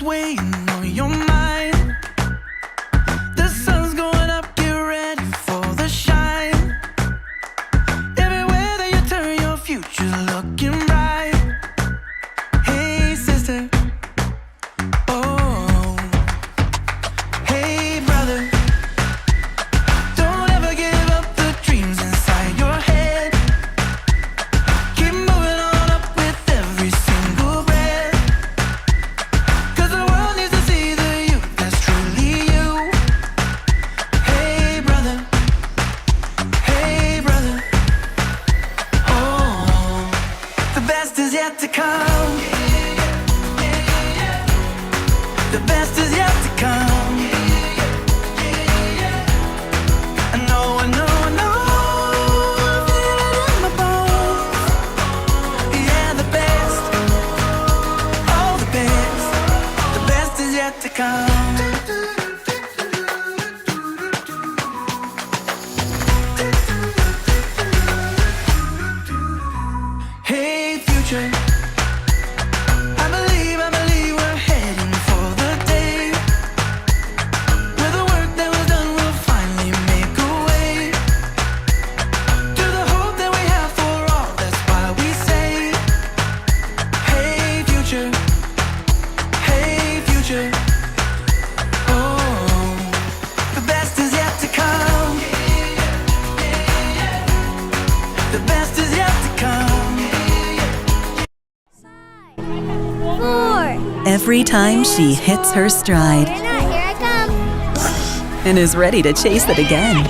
weighing on your mind. The sun's going up, get ready for the shine. Everywhere that you turn, your future's looking bright. Hey sister, oh, hey brother, don't ever give up the dreams inside your head. Keep moving on up with every single breath, 'cause the world needs to see the you that's truly you. Hey brother, oh, the best is yet to come. The best is yet to come. I know, I know, I know, I feel it in my bones. Yeah, the best, oh the best is yet to come. Hey future, I believe we're heading for the day where the work that was done will finally make a way to the hope that we have for all. That's why we say, hey future, oh, the best is yet to come. The best is yet to come. 4. Every time she hits her stride Here I come. and is ready to chase it again.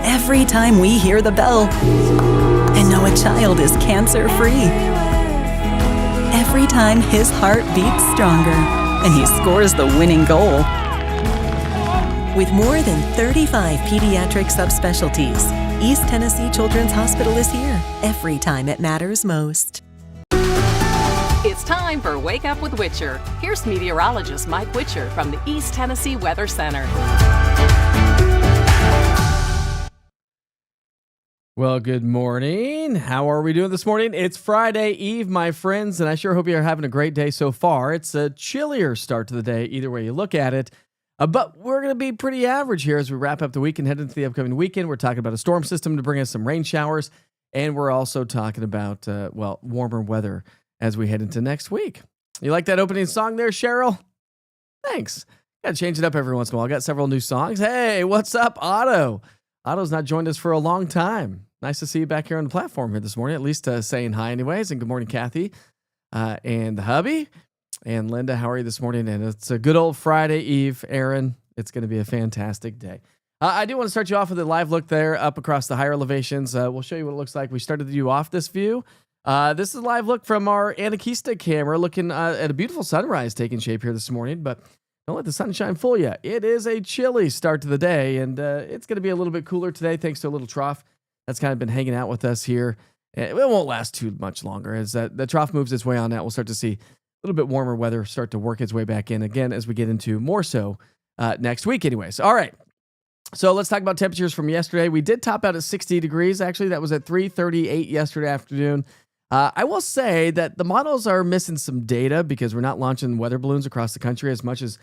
Every time we hear the bell and know a child is cancer-free. Every time his heart beats stronger and he scores the winning goal. With more than 35 pediatric subspecialties, East Tennessee Children's Hospital is here every time it matters most. It's time for Wake Up with Witcher. Here's meteorologist Mike Witcher from the East Tennessee Weather Center. Well, good morning. How are we doing this morning? It's Friday Eve, my friends, and I sure hope you're having a great day so far. It's a chillier start to the day, either way you look at it. But we're going to be pretty average here as we wrap up the week and head into the upcoming weekend. We're talking about a storm system to bring us some rain showers, and we're also talking about, warmer weather as we head into next week. You like that opening song there, Cheryl? Thanks. Got to change it up every once in a while. I got several new songs. Hey, what's up, Otto? Otto's not joined us for a long time. Nice to see you back here on the platform here this morning, at least saying hi anyways. And good morning, Kathy and the hubby. And Linda, how are you this morning? And it's a good old Friday Eve, Aaron. It's going to be a fantastic day. I do want to start you off with a live look there up across the higher elevations. We'll show you what it looks like. We started to do off this view. This is a live look from our Anakista camera looking at a beautiful sunrise taking shape here this morning, but don't let the sunshine fool you. It is a chilly start to the day, and it's going to be a little bit cooler today thanks to a little trough that's kind of been hanging out with us here. It won't last too much longer. As the trough moves its way on out, we'll start to see a little bit warmer weather start to work its way back in again as we get into more so next week anyways. All right. So let's talk about temperatures from yesterday. We did top out at 60 degrees. Actually, that was at 3:38 yesterday afternoon. I will say that the models are missing some data because we're not launching weather balloons across the country as much as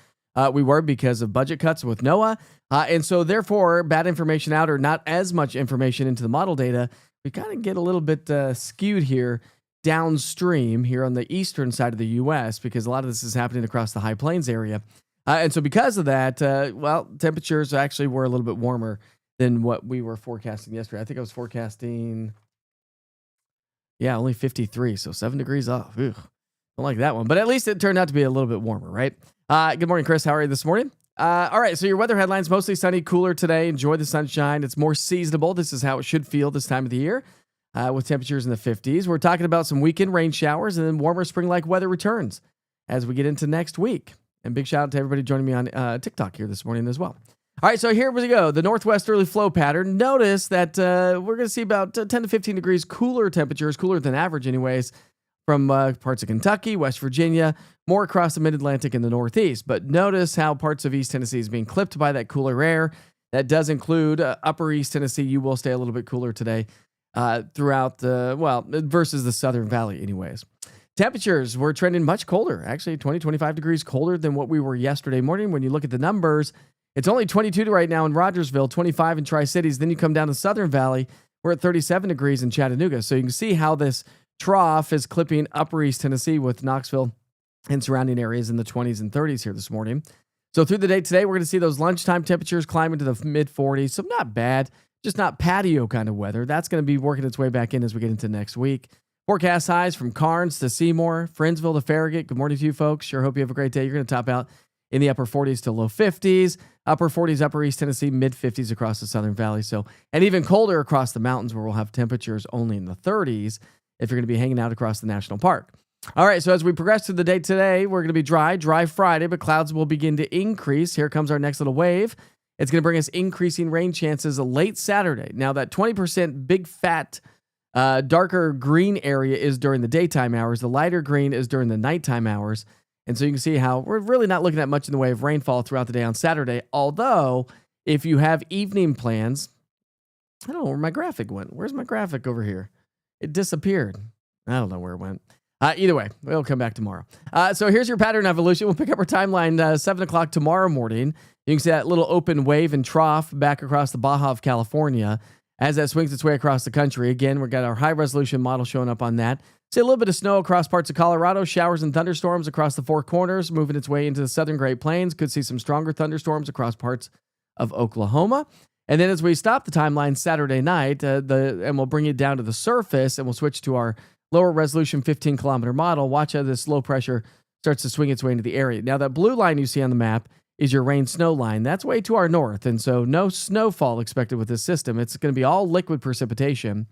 we were because of budget cuts with NOAA. And so therefore, bad information out or not as much information into the model data, we kind of get a little bit skewed here downstream here on the eastern side of the U.S. because a lot of this is happening across the High Plains area. And so because of that, temperatures actually were a little bit warmer than what we were forecasting yesterday. I think I was forecasting, only 53, so 7 degrees off. Ugh, don't like that one. But at least it turned out to be a little bit warmer, right? Good morning, Chris. How are you this morning? All right, so your weather headlines, mostly sunny, cooler today. Enjoy the sunshine. It's more seasonable. This is how it should feel this time of the year with temperatures in the 50s. We're talking about some weekend rain showers and then warmer spring-like weather returns as we get into next week. And big shout out to everybody joining me on TikTok here this morning as well. All right, so here we go. The northwesterly flow pattern. Notice that we're going to see about 10 to 15 degrees cooler temperatures, cooler than average anyways, from parts of Kentucky, West Virginia, more across the mid-Atlantic and the Northeast. But notice how parts of East Tennessee is being clipped by that cooler air. That does include upper East Tennessee. You will stay a little bit cooler today throughout versus the Southern Valley anyways. Temperatures were trending much colder, actually 25 degrees colder than what we were yesterday morning. When you look at the numbers, it's only 22 right now in Rogersville, 25 in Tri-Cities. Then you come down to Southern Valley, we're at 37 degrees in Chattanooga. So you can see how this trough is clipping upper East Tennessee with Knoxville and surrounding areas in the 20s and 30s here this morning. So through the day today, we're going to see those lunchtime temperatures climb into the mid 40s. So not bad, just not patio kind of weather. That's going to be working its way back in as we get into next week. Forecast highs from Carnes to Seymour, Friendsville to Farragut. Good morning to you folks. Sure hope you have a great day. You're going to top out in the upper 40s to low 50s, upper 40s, upper East Tennessee, mid 50s across the Southern Valley. So, and even colder across the mountains where we'll have temperatures only in the 30s if you're going to be hanging out across the national park. All right, so as we progress through the day today, we're going to be dry Friday, but clouds will begin to increase. Here comes our next little wave. It's going to bring us increasing rain chances late Saturday. Now, that 20% big fat darker green area is during the daytime hours. The lighter green is during the nighttime hours. And so you can see how we're really not looking at much in the way of rainfall throughout the day on Saturday. Although, if you have evening plans, I don't know where my graphic went. Where's my graphic over here? It disappeared. I don't know where it went. Either way, we'll come back tomorrow. So here's your pattern evolution. We'll pick up our timeline 7 o'clock tomorrow morning. You can see that little open wave and trough back across the Baja of California as that swings its way across the country. Again, we've got our high-resolution model showing up on that. See a little bit of snow across parts of Colorado, showers and thunderstorms across the Four Corners, moving its way into the southern Great Plains. Could see some stronger thunderstorms across parts of Oklahoma. And then as we stop the timeline Saturday night, and we'll bring it down to the surface, and we'll switch to our lower resolution 15-kilometer model. Watch how this low pressure starts to swing its way into the area. Now, that blue line you see on the map is your rain-snow line. That's way to our north, and so no snowfall expected with this system. It's going to be all liquid precipitation.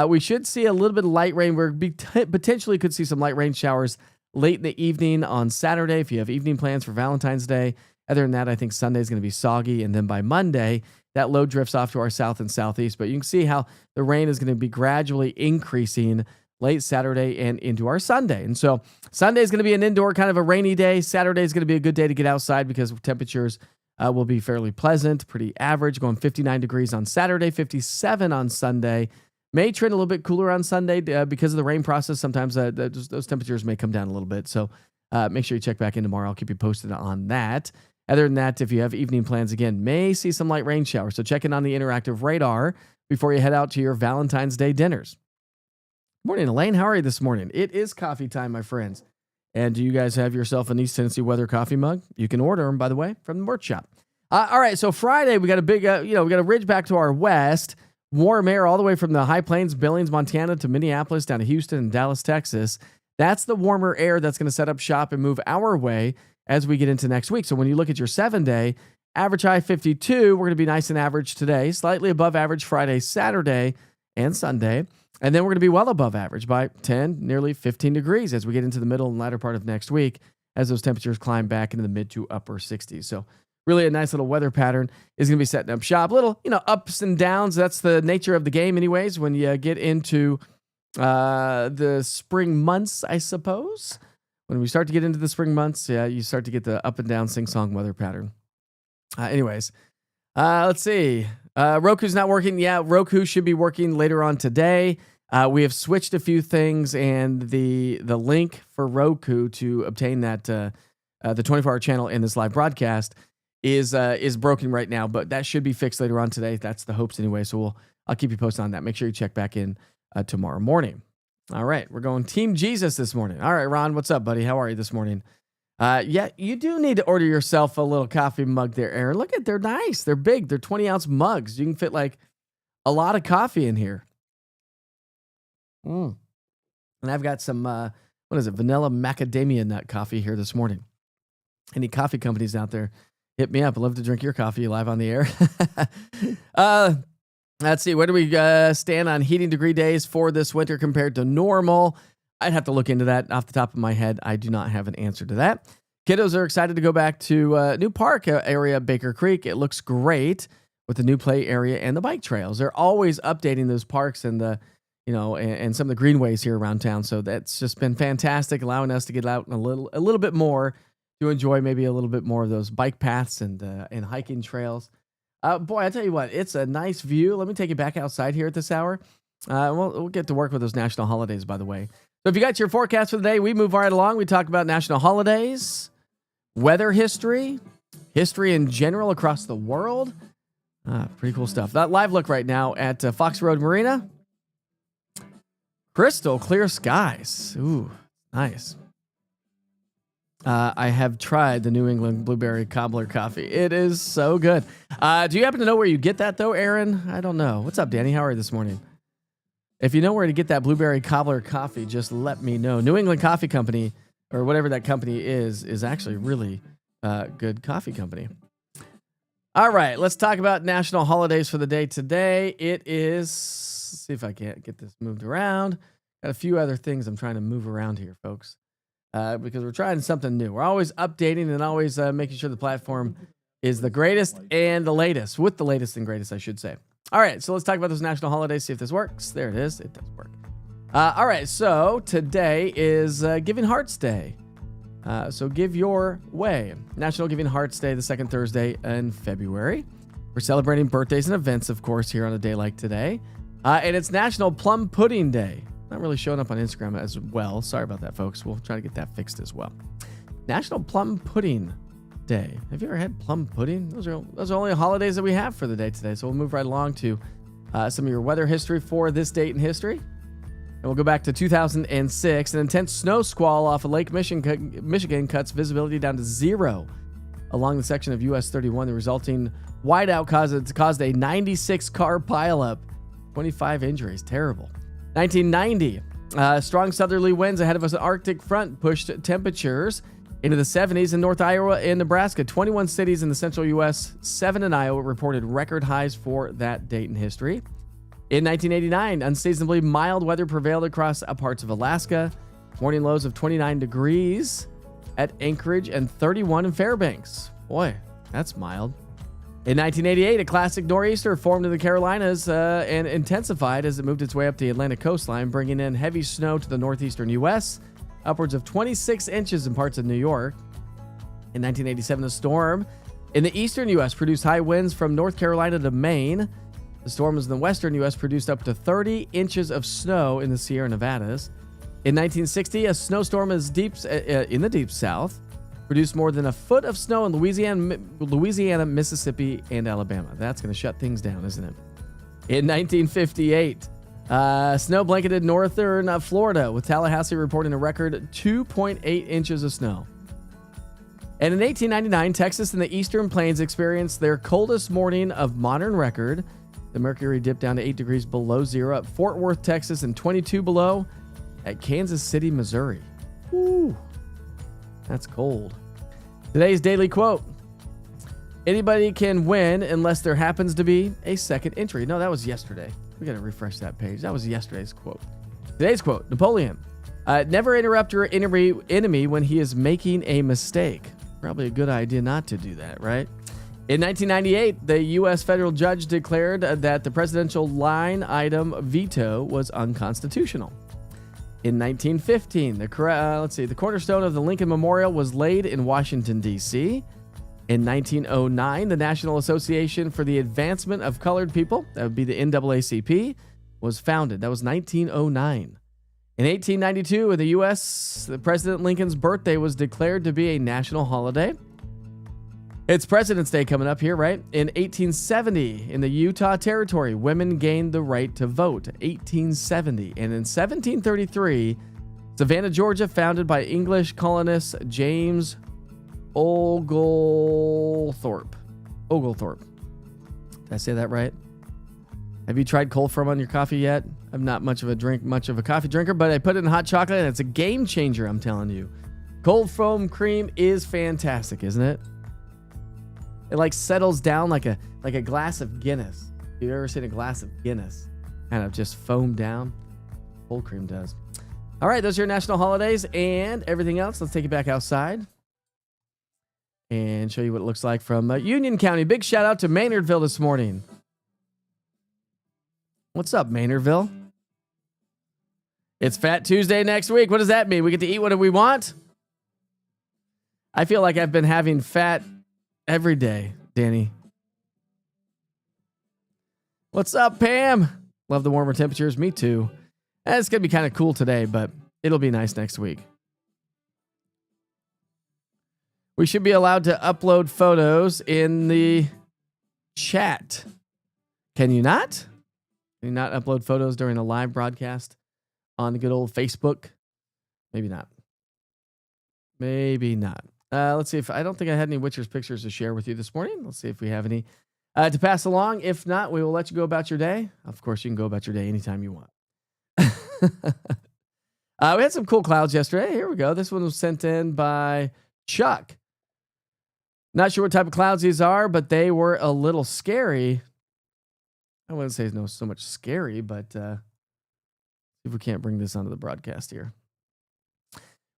We should see a little bit of light rain. We potentially could see some light rain showers late in the evening on Saturday if you have evening plans for Valentine's Day. Other than that, I think Sunday is going to be soggy, and then by Monday, that low drifts off to our south and southeast. But you can see how the rain is going to be gradually increasing late Saturday and into our Sunday. And so Sunday is going to be an indoor kind of a rainy day. Saturday is going to be a good day to get outside because temperatures will be fairly pleasant, pretty average, going 59 degrees on Saturday, 57 on Sunday. May trend a little bit cooler on Sunday because of the rain process. Sometimes those temperatures may come down a little bit. So make sure you check back in tomorrow. I'll keep you posted on that. Other than that, if you have evening plans, again, may see some light rain showers. So check in on the interactive radar before you head out to your Valentine's Day dinners. Morning, Elaine. How are you this morning? It is coffee time, my friends. And do you guys have yourself an East Tennessee Weather coffee mug? You can order them, by the way, from the merch shop. All right, so Friday, we got a big, we got a ridge back to our west. Warm air all the way from the high plains, Billings, Montana, to Minneapolis, down to Houston and Dallas, Texas. That's the warmer air that's going to set up shop and move our way as we get into next week. So when you look at your 7-day, average high 52, we're going to be nice and average today, slightly above average Friday, Saturday, and Sunday. And then we're going to be well above average by 10, nearly 15 degrees as we get into the middle and latter part of next week as those temperatures climb back into the mid to upper 60s. So really a nice little weather pattern is going to be setting up shop. Little, ups and downs. That's the nature of the game anyways when you get into the spring months, I suppose. When we start to get into the spring months, you start to get the up and down sing-song weather pattern. Anyways, let's see. Roku's not working. Yeah, Roku should be working later on today. We have switched a few things, and the link for Roku to obtain that the 24-hour channel in this live broadcast is broken right now, but that should be fixed later on today. That's the hopes anyway. So I'll keep you posted on that. Make sure you check back in tomorrow morning. All right, we're going Team Jesus this morning. All right, Ron, what's up, buddy? How are you this morning? Yeah, you do need to order yourself a little coffee mug there, Aaron. Look they're nice. They're big. They're 20-ounce mugs. You can fit like a lot of coffee in here. And I've got some, vanilla macadamia nut coffee here this morning. Any coffee companies out there, hit me up. I'd love to drink your coffee live on the air. Let's see. Where do we stand on heating degree days for this winter compared to normal? I'd have to look into that off the top of my head. I do not have an answer to that. Kiddos are excited to go back to new park area, Baker Creek. It looks great with the new play area and the bike trails. They're always updating those parks and and some of the greenways here around town. So that's just been fantastic, allowing us to get out a little bit more to enjoy maybe a little bit more of those bike paths and hiking trails. Boy, I tell you what, it's a nice view. Let me take you back outside here at this hour. We'll get to work with those national holidays, by the way. So if you got your forecast for the day, we move right along. We talk about national holidays, weather history, history in general across the world. Pretty cool stuff. That live look right now at Fox Road Marina. Crystal clear skies. Ooh, nice. I have tried the New England blueberry cobbler coffee. It is so good. Do you happen to know where you get that, though, Aaron? I don't know. What's up, Danny? How are you this morning? If you know where to get that blueberry cobbler coffee, just let me know. New England Coffee Company, or whatever that company is actually really good coffee company. All right, let's talk about national holidays for the day today. It is, let's see if I can't get this moved around. Got a few other things I'm trying to move around here, folks. Because we're trying something new. We're always updating and always making sure the platform is the greatest and the latest, with the latest and greatest, I should say. All right, so let's talk about those national holidays, see if this works. There it is. It does work. All right, so today is Giving Hearts Day. So give your way. National Giving Hearts Day, the second Thursday in February. We're celebrating birthdays and events, of course, here on a day like today. And it's National Plum Pudding Day. Not really showing up on Instagram as well. Sorry about that, folks. We'll try to get that fixed as well. National Plum Pudding Day. Have you ever had plum pudding? Those are only holidays that we have for the day today. So we'll move right along to some of your weather history for this date in history. And we'll go back to 2006. An intense snow squall off of Lake Michigan cuts visibility down to 0 along the section of US 31. The resulting whiteout caused a 96-car pileup. 25 injuries. Terrible. 1990, strong southerly winds ahead of us. An Arctic front pushed temperatures into the 70s in North Iowa and Nebraska. 21 cities in the central U.S., 7 in Iowa, reported record highs for that date in history. In 1989, unseasonably mild weather prevailed across parts of Alaska. Morning lows of 29 degrees at Anchorage and 31 in Fairbanks. Boy, that's mild. In 1988, a classic nor'easter formed in the Carolinas and intensified as it moved its way up the Atlantic coastline, bringing in heavy snow to the northeastern U.S., upwards of 26 inches in parts of New York. In 1987, a storm in the eastern U.S. produced high winds from North Carolina to Maine. The storms in the western U.S. produced up to 30 inches of snow in the Sierra Nevadas. In 1960, a snowstorm in the deep south produced more than a foot of snow in Louisiana, Mississippi, and Alabama. That's going to shut things down, isn't it? In 1958, snow blanketed northern Florida, with Tallahassee reporting a record 2.8 inches of snow. And in 1899, Texas and the Eastern Plains experienced their coldest morning of modern record. The mercury dipped down to 8 degrees below zero at Fort Worth, Texas, and 22 below at Kansas City, Missouri. Woo, that's cold. Today's daily quote: anybody can win unless there happens to be a second entry. No, that was yesterday. We got to refresh that page. That was yesterday's quote. Today's quote: Napoleon, never interrupt your enemy when he is making a mistake. Probably a good idea not to do that, right? In 1998, the U.S. federal judge declared that the presidential line item veto was unconstitutional. In 1915, the cornerstone of the Lincoln Memorial was laid in Washington, D.C. In 1909, the National Association for the Advancement of Colored People, that would be the NAACP, was founded. That was 1909. In 1892, in the U.S., the President Lincoln's birthday was declared to be a national holiday. It's President's Day coming up here, right? In 1870, in the Utah Territory, women gained the right to vote. 1870. And in 1733, Savannah, Georgia, founded by English colonist James Oglethorpe. Did I say that right? Have you tried cold foam on your coffee yet? I'm not much of a coffee drinker, but I put it in hot chocolate and it's a game changer, I'm telling you. Cold foam cream is fantastic, isn't it? It like settles down like a glass of Guinness. You ever seen a glass of Guinness kind of just foam down? Cold cream does. All right, those are your national holidays and everything else. Let's take it back outside and show you what it looks like from Union County. Big shout out to Maynardville this morning. What's up, Maynardville? It's Fat Tuesday next week. What does that mean? We get to eat what we want? I feel like I've been having fat every day, Danny. What's up, Pam? Love the warmer temperatures. Me too. It's going to be kind of cool today, but it'll be nice next week. We should be allowed to upload photos in the chat. Can you not? Can you not upload photos during a live broadcast on the good old Facebook? Maybe not. Maybe not. Let's see if I don't think I had any Witcher's pictures to share with you this morning. Let's see if we have any to pass along. If not, we will let you go about your day. Of course, you can go about your day anytime you want. We had some cool clouds yesterday. Here we go. This one was sent in by Chuck. Not sure what type of clouds these are, but they were a little scary. I wouldn't say no so much scary, but see if we can't bring this onto the broadcast here.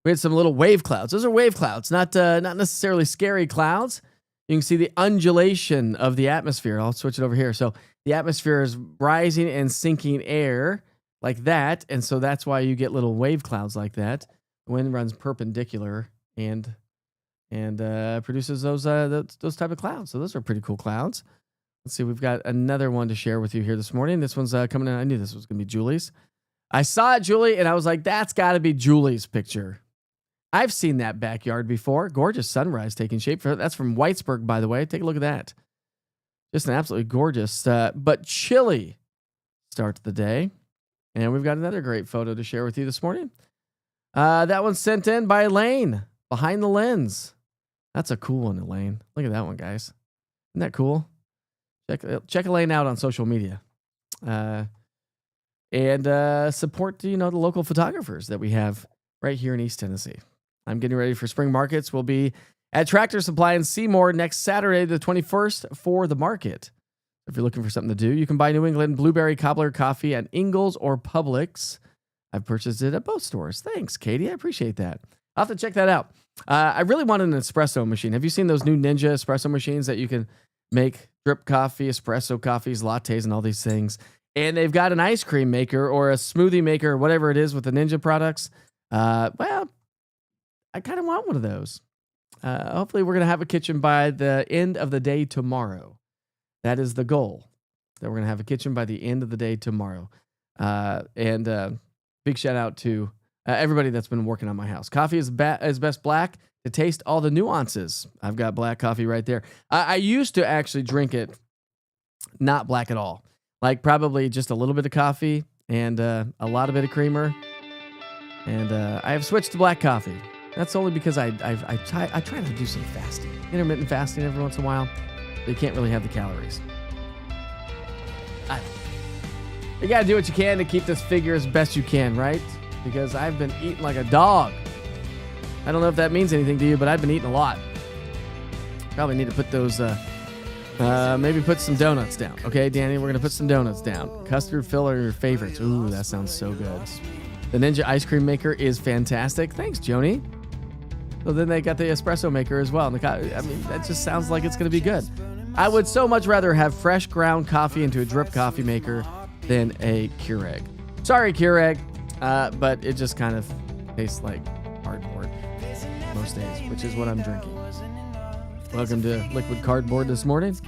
We had some little wave clouds. Those are wave clouds, not necessarily scary clouds. You can see the undulation of the atmosphere. I'll switch it over here. So the atmosphere is rising and sinking air like that, and so that's why you get little wave clouds like that. The wind runs perpendicular and produces those type of clouds. So those are pretty cool clouds. Let's see. We've got another one to share with you here this morning. This one's coming in. I knew this was going to be Julie's. I saw it, Julie, and I was like, that's got to be Julie's picture. I've seen that backyard before. Gorgeous sunrise taking shape. That's from Whitesburg, by the way. Take a look at that. Just an absolutely gorgeous, but chilly start to the day. And we've got another great photo to share with you this morning. That one's sent in by Elaine, behind the lens. That's a cool one, Elaine. Look at that one, guys. Isn't that cool? Check Elaine out on social media. And support, the local photographers that we have right here in East Tennessee. I'm getting ready for spring markets. We'll be at Tractor Supply in Seymour next Saturday, the 21st, for the market. If you're looking for something to do, you can buy New England Blueberry Cobbler coffee at Ingles or Publix. I've purchased it at both stores. Thanks, Katie. I appreciate that. I'll have to check that out. I really want an espresso machine. Have you seen those new Ninja espresso machines that you can make drip coffee, espresso coffees, lattes, and all these things? And they've got an ice cream maker or a smoothie maker, whatever it is with the Ninja products. Well, I kind of want one of those. Hopefully, we're going to have a kitchen by the end of the day tomorrow. That is the goal, that we're going to have a kitchen by the end of the day tomorrow. And big shout out to everybody that's been working on my house. Coffee is best black to taste all the nuances. I've got black coffee right there. I used to actually drink it not black at all. Like probably just a little bit of coffee and a lot of bit of creamer. And I have switched to black coffee. That's only because I try to do some fasting. Intermittent fasting every once in a while. You can't really have the calories. You got to do what you can to keep this figure as best you can, right? Because I've been eating like a dog. I don't know if that means anything to you, but I've been eating a lot. Probably need to put those, maybe put some donuts down. Okay, Danny, we're going to put some donuts down. Custard filler are your favorites. Ooh, that sounds so good. The Ninja ice cream maker is fantastic. Thanks, Joni. So then they got the espresso maker as well. That just sounds like it's going to be good. I would so much rather have fresh ground coffee into a drip coffee maker than a Keurig. Sorry, Keurig, but it just kind of tastes like cardboard most days, which is what I'm drinking. Welcome to Liquid Cardboard this morning.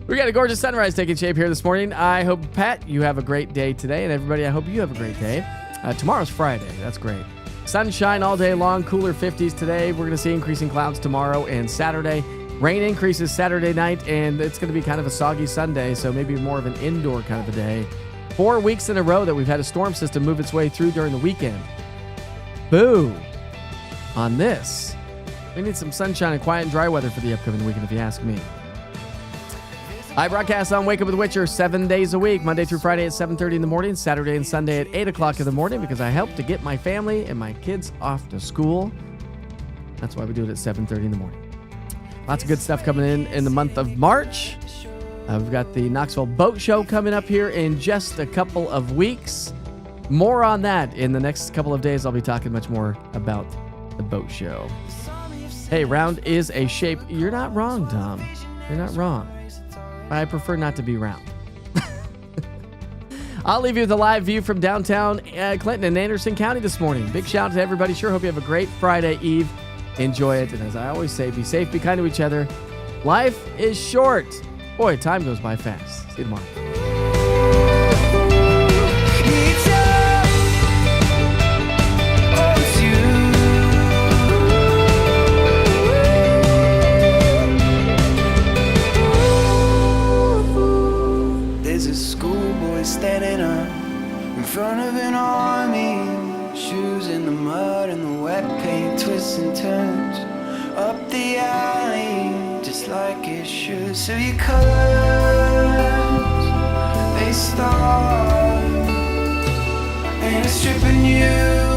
We got a gorgeous sunrise taking shape here this morning. I hope, Pat, you have a great day today. And everybody, I hope you have a great day. Tomorrow's Friday. That's great. Sunshine all day long, cooler 50s today. We're going to see increasing clouds tomorrow and Saturday. Rain increases Saturday night, and it's going to be kind of a soggy Sunday, so maybe more of an indoor kind of a day. 4 weeks in a row that we've had a storm system move its way through during the weekend. Boo! On this. We need some sunshine and quiet and dry weather for the upcoming weekend, if you ask me. I broadcast on Wake Up with Witcher 7 days a week, Monday through Friday at 7:30 in the morning, Saturday and Sunday at 8 o'clock in the morning, because I help to get my family and my kids off to school. That's why we do it at 7:30 in the morning. Lots of good stuff coming in the month of March. We've got the Knoxville Boat Show coming up here in just a couple of weeks. More on that in the next couple of days. I'll be talking much more about the boat show. Hey, round is a shape. You're not wrong, Tom. You're not wrong. I prefer not to be round. I'll leave you with a live view from downtown Clinton and Anderson County this morning. Big shout out to everybody. Sure hope you have a great Friday Eve. Enjoy it. And as I always say, be safe, be kind to each other. Life is short. Boy, time goes by fast. See you tomorrow. twists and turns up the alley, just like it should. So your colors, they start, and it's stripping you